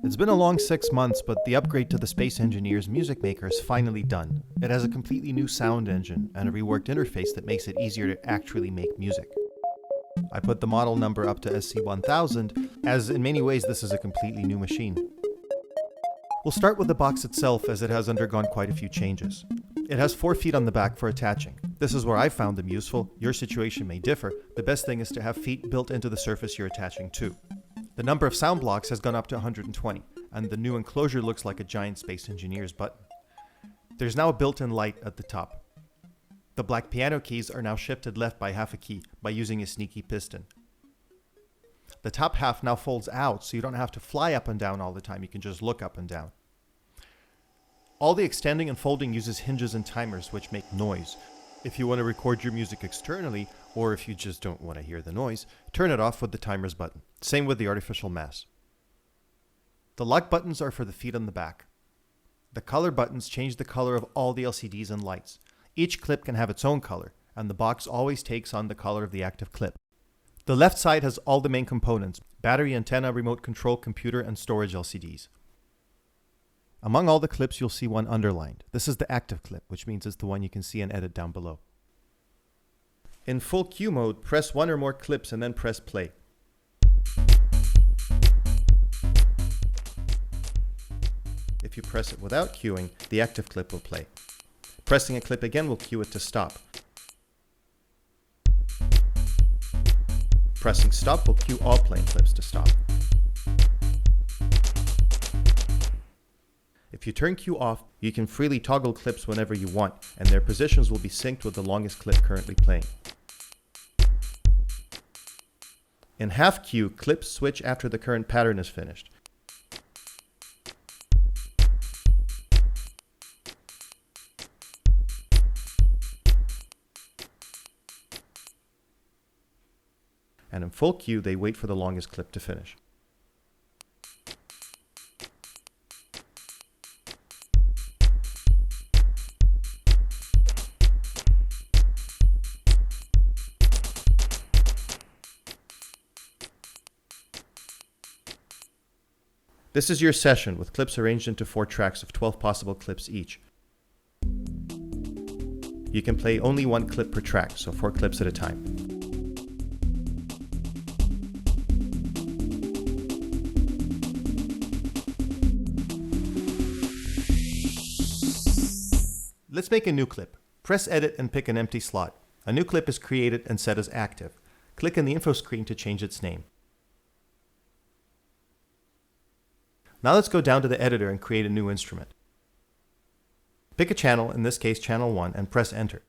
It's been a long 6 months, but the upgrade to the Space Engineer's Music Maker is finally done. It has a completely new sound engine and a reworked interface that makes it easier to actually make music. I put the model number up to SC1000, as in many ways this is a completely new machine. We'll start with the box itself, as it has undergone quite a few changes. It has 4 feet on the back for attaching. This is where I found them useful. Your situation may differ. The best thing is to have feet built into the surface you're attaching to. The number of sound blocks has gone up to 120, and the new enclosure looks like a giant Space Engineer's button. There's now a built-in light at the top. The black piano keys are now shifted left by half a key by using a sneaky piston. The top half now folds out, so you don't have to fly up and down all the time, you can just look up and down. All the extending and folding uses hinges and timers, which make noise. If you want to record your music externally, or if you just don't want to hear the noise, turn it off with the timers button. Same with the artificial mass. The lock buttons are for the feet on the back. The color buttons change the color of all the LCDs and lights. Each clip can have its own color, and the box always takes on the color of the active clip. The left side has all the main components: battery, antenna, remote control, computer, and storage LCDs. Among all the clips, you'll see one underlined. This is the active clip, which means it's the one you can see and edit down below. In full cue mode, press one or more clips and then press play. If you press it without cueing, the active clip will play. Pressing a clip again will cue it to stop. Pressing stop will cue all playing clips to stop. If you turn cue off, you can freely toggle clips whenever you want, and their positions will be synced with the longest clip currently playing. In half cue, clips switch after the current pattern is finished. And in full cue, they wait for the longest clip to finish. This is your session, with clips arranged into 4 tracks of 12 possible clips each. You can play only 1 clip per track, so 4 clips at a time. Let's make a new clip. Press Edit and pick an empty slot. A new clip is created and set as active. Click in the info screen to change its name. Now let's go down to the editor and create a new instrument. Pick a channel, in this case channel 1, and press Enter.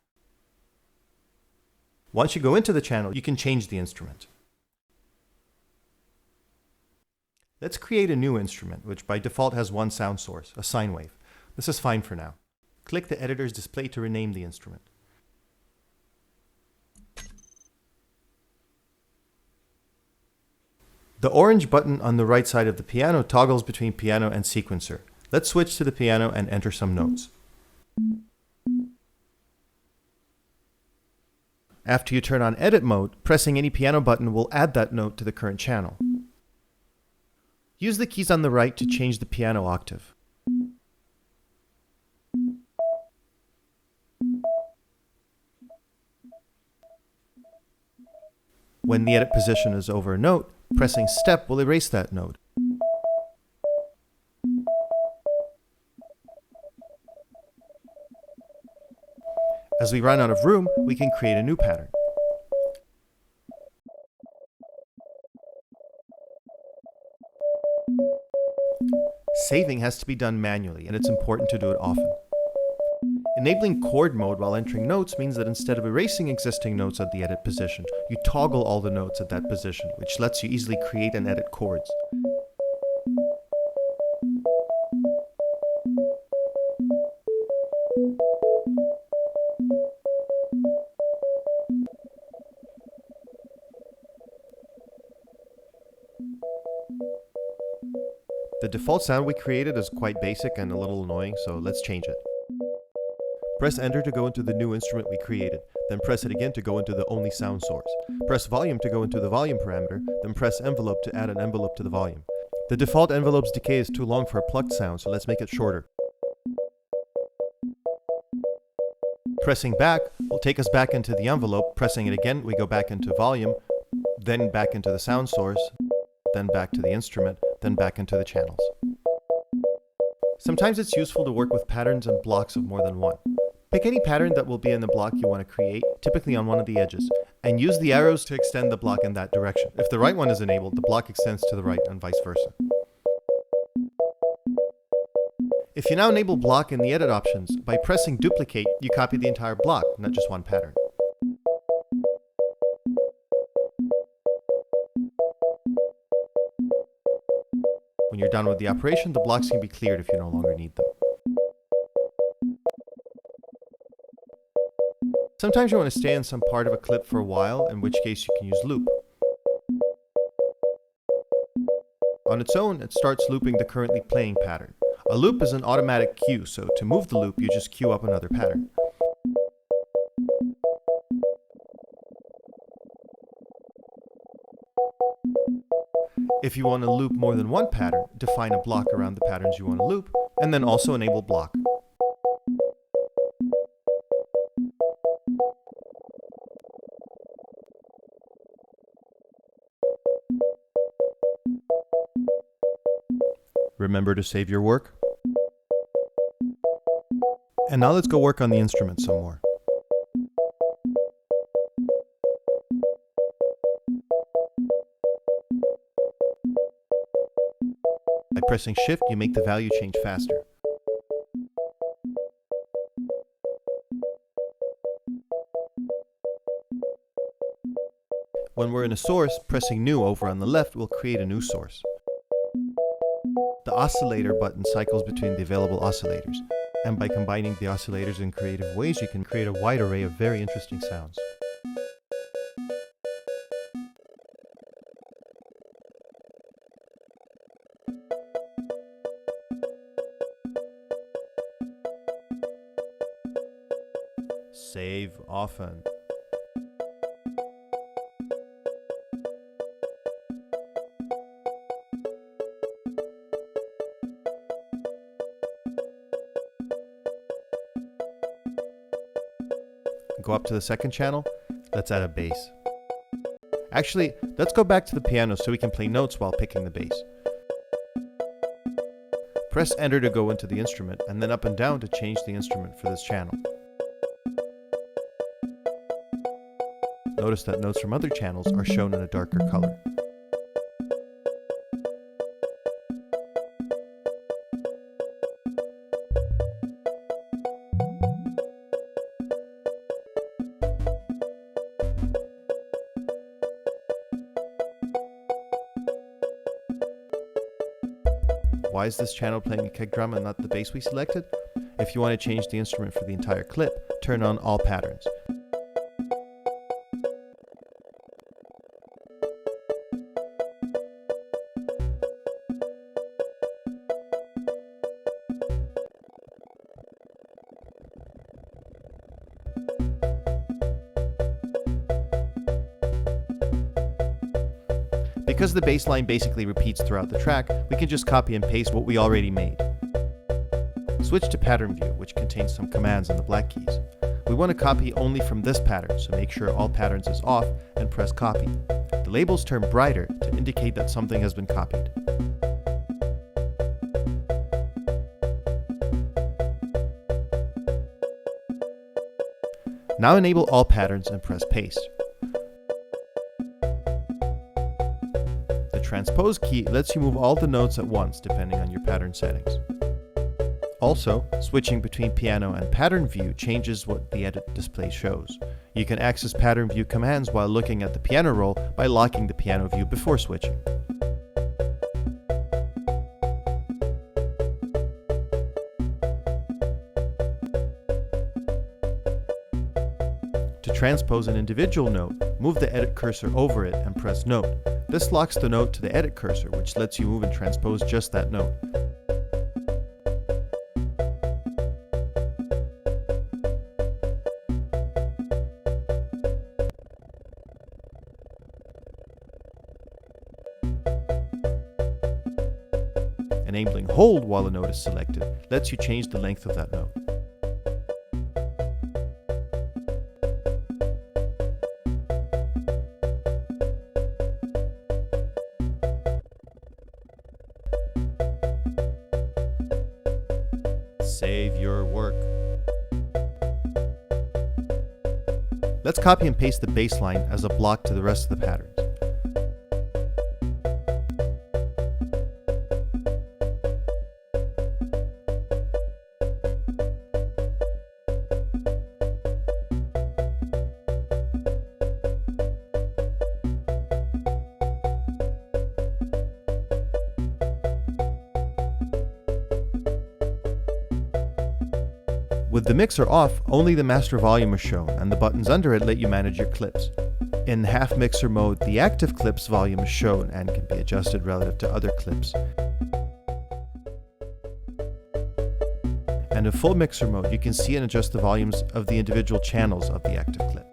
Once you go into the channel, you can change the instrument. Let's create a new instrument, which by default has 1 sound source, a sine wave. This is fine for now. Click the editor's display to rename the instrument. The orange button on the right side of the piano toggles between piano and sequencer. Let's switch to the piano and enter some notes. After you turn on edit mode, pressing any piano button will add that note to the current channel. Use the keys on the right to change the piano octave. When the edit position is over a note, pressing step will erase that note. As we run out of room, we can create a new pattern. Saving has to be done manually, and it's important to do it often. Enabling chord mode while entering notes means that instead of erasing existing notes at the edit position, you toggle all the notes at that position, which lets you easily create and edit chords. The default sound we created is quite basic and a little annoying, so let's change it. Press Enter to go into the new instrument we created, then press it again to go into the only sound source. Press Volume to go into the volume parameter, then press Envelope to add an envelope to the volume. The default envelope's decay is too long for a plucked sound, so let's make it shorter. Pressing back will take us back into the envelope. Pressing it again, we go back into volume, then back into the sound source, then back to the instrument, then back into the channels. Sometimes it's useful to work with patterns and blocks of more than one. Pick any pattern that will be in the block you want to create, typically on one of the edges, and use the arrows to extend the block in that direction. If the right one is enabled, the block extends to the right and vice versa. If you now enable block in the edit options, by pressing duplicate, you copy the entire block, not just one pattern. When you're done with the operation, the blocks can be cleared if you no longer need them. Sometimes you want to stay in some part of a clip for a while, in which case you can use loop. On its own, it starts looping the currently playing pattern. A loop is an automatic cue, so to move the loop, you just cue up another pattern. If you want to loop more than one pattern, define a block around the patterns you want to loop, and then also enable block. Remember to save your work. And now let's go work on the instrument some more. By pressing Shift, you make the value change faster. When we're in a source, pressing New over on the left will create a new source. The oscillator button cycles between the available oscillators, and by combining the oscillators in creative ways, you can create a wide array of very interesting sounds. Save often. Go up to the second channel. Let's add a bass. Actually, let's go back to the piano so we can play notes while picking the bass. Press Enter to go into the instrument, and then up and down to change the instrument for this channel. Notice that notes from other channels are shown in a darker color. Why is this channel playing a kick drum and not the bass we selected? If you want to change the instrument for the entire clip, turn on all patterns. Because the bass line basically repeats throughout the track, we can just copy and paste what we already made. Switch to Pattern View, which contains some commands in the black keys. We want to copy only from this pattern, so make sure all patterns is off and press Copy. The labels turn brighter to indicate that something has been copied. Now enable all patterns and press Paste. The Transpose key lets you move all the notes at once depending on your pattern settings. Also, switching between piano and pattern view changes what the edit display shows. You can access pattern view commands while looking at the piano roll by locking the piano view before switching. To transpose an individual note, move the edit cursor over it and press Note. This locks the note to the edit cursor, which lets you move and transpose just that note. Enabling hold while a note is selected lets you change the length of that note. Save your work. Let's copy and paste the bass line as a block to the rest of the patterns. With the mixer off, only the master volume is shown, and the buttons under it let you manage your clips. In half mixer mode, the active clips volume is shown and can be adjusted relative to other clips. And in full mixer mode, you can see and adjust the volumes of the individual channels of the active clip.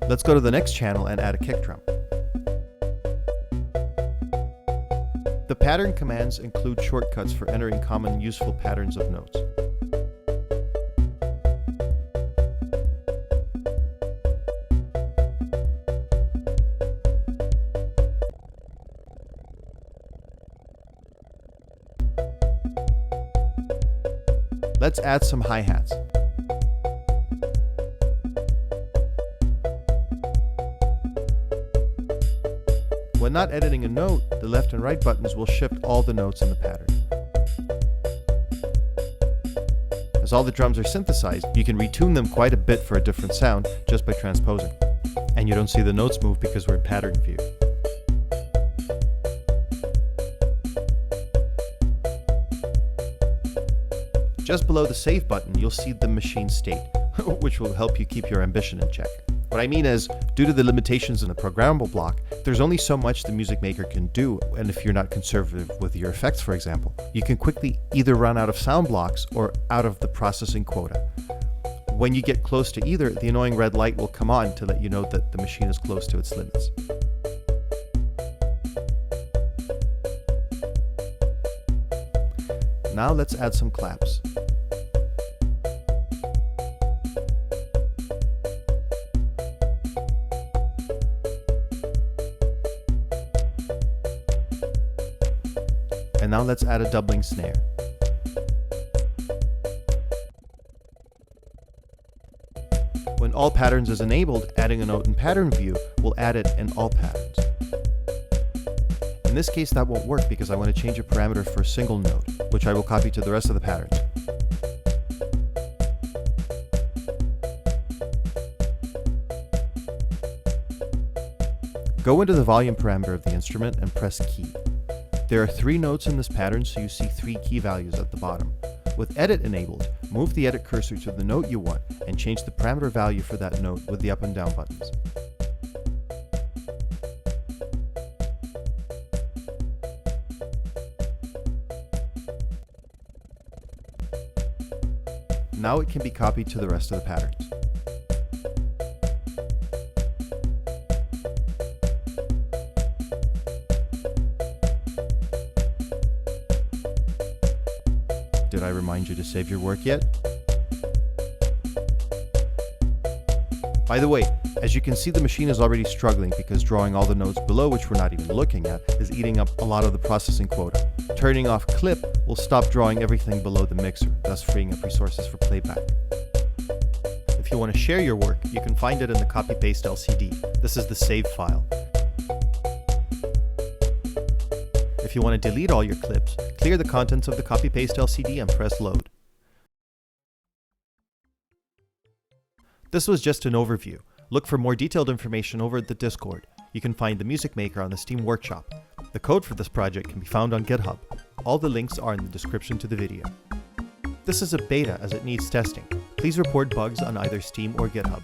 Let's go to the next channel and add a kick drum. The pattern commands include shortcuts for entering common useful patterns of notes. Let's add some hi-hats. When not editing a note, the left and right buttons will shift all the notes in the pattern. As all the drums are synthesized, you can retune them quite a bit for a different sound just by transposing. And you don't see the notes move because we're in pattern view. Just below the save button, you'll see the machine state, which will help you keep your ambition in check. What I mean is, due to the limitations in the programmable block, there's only so much the music maker can do, and if you're not conservative with your effects, for example, you can quickly either run out of sound blocks or out of the processing quota. When you get close to either, the annoying red light will come on to let you know that the machine is close to its limits. Now let's add some claps. And now let's add a doubling snare. When all patterns is enabled, adding a note in pattern view will add it in all patterns. In this case that won't work because I want to change a parameter for a single note, which I will copy to the rest of the patterns. Go into the volume parameter of the instrument and press key. There are 3 notes in this pattern, so you see 3 key values at the bottom. With edit enabled, move the edit cursor to the note you want and change the parameter value for that note with the up and down buttons. Now it can be copied to the rest of the patterns. Did I remind you to save your work yet? By the way, as you can see, the machine is already struggling because drawing all the notes below, which we're not even looking at, is eating up a lot of the processing quota. Turning off clip will stop drawing everything below the mixer, thus freeing up resources for playback. If you want to share your work, you can find it in the copy-paste LCD. This is the save file. If you want to delete all your clips, clear the contents of the copy-paste LCD and press load. This was just an overview. Look for more detailed information over at the Discord. You can find the Music Maker on the Steam Workshop. The code for this project can be found on GitHub. All the links are in the description to the video. This is a beta as it needs testing. Please report bugs on either Steam or GitHub.